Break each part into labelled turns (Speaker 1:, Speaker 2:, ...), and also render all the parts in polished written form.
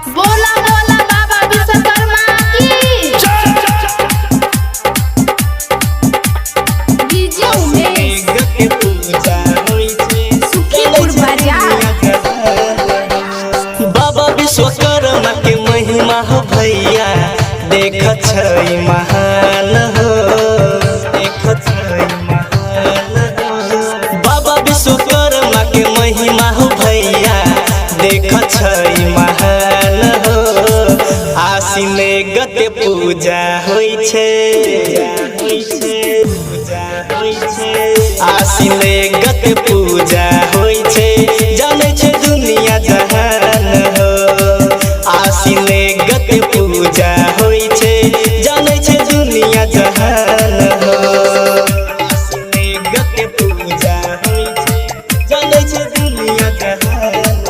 Speaker 1: बोला बोला बाबा विश्वकर्मा की डीजे उमेश सुखीपुर बाजार।
Speaker 2: बाबा विश्वकर्मा के महिमा हो भैया देख छै महान हो, देख छै महान हो। बाबा विश्वकर्मा के महिमा हो भैया देख छै महान हो। आसिन गते पूजा होइ छै, आसिन गते पूजा होइ छै, जानै छै दुनिया जहान हो। आसिन गते पूजा होइ छै, जानै छै दुनिया जहान हो। आसिन गते पूजा होइ छै, जानै छै दुनिया जहान हो।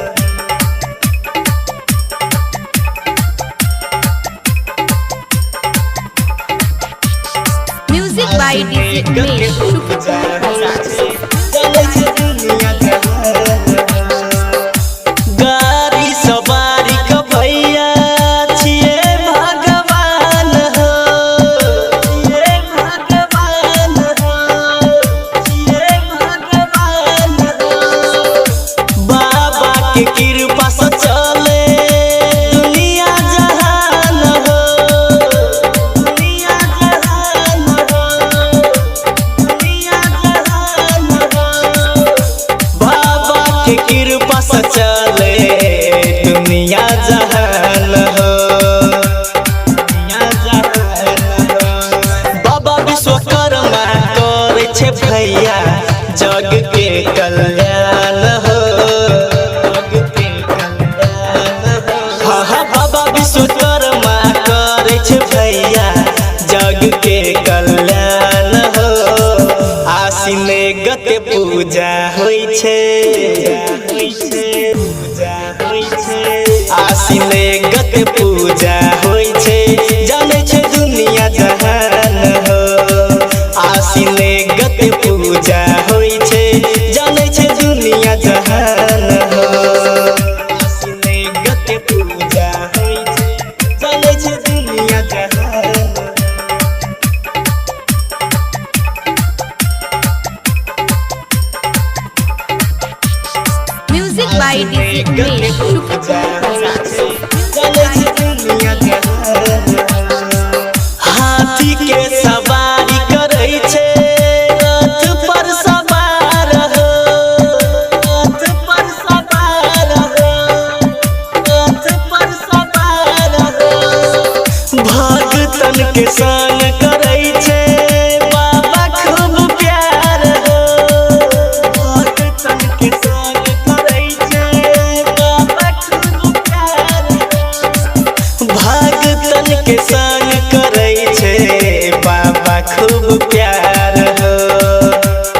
Speaker 1: Music by DJ Umesh Sukhipur बाजार।
Speaker 2: गाड़ी सवारी का भैया छिए भगवान हो, छिए भगवान हो, छिए भगवान हो। बाबा के कृपा से चले दुनिया जहान हो, दुनिया जहान हो, दुनिया जहान हो। बाबा के कृपा से चले दुनिया जहान हो, दुनिया जहान हो। बाबा विश्वकर्मा करे छै भैया जग के कल्याण हो, जग के कल्याण हो। हाँ हाँ बाबा विश्वकर्मा करे छै भैया जग के कल्याण हो। आसिन गते पूजा होइ छै, आसिन गते पूजा होइ छै, जानै छै दुनिया जहान हो। आसिन गते पूजा होइ छै, जानै छै दुनिया जहान हो। आसिन गते पूजा होइ छै, जानै छै दुनिया जहान हो।
Speaker 1: Music by DJ Umesh Sukhipur बाजार।
Speaker 2: हाथी के सवारी करै छै, रथ पर सवार हो, रथ पर सवार हो, रथ पर सवार हो। भक्तन के संग करै छै बाबा खूब प्यार हो, भक्तन के संग करै छै बाबा खूब प्यार हो। भक्तन के संग करै छै बाबा खूब प्यार हो,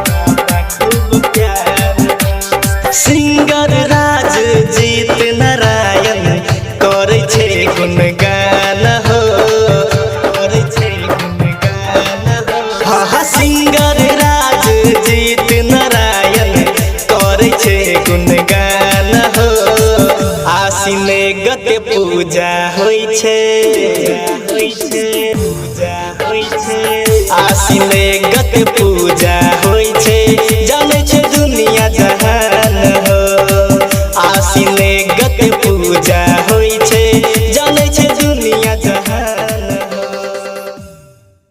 Speaker 2: बाबा खूब प्यार हो। सिंगर राज जीत नारायण करै छै गुणगान हो, करै छै गुणगान हो। हाँ हाँ सिंगर राज जीत नारायण करै छै गुणगान हो। आसिन गते पूजा होइ छै, आसिन गते पूजा होइ छै, जानै छै दुनिया जहान हो। आसिन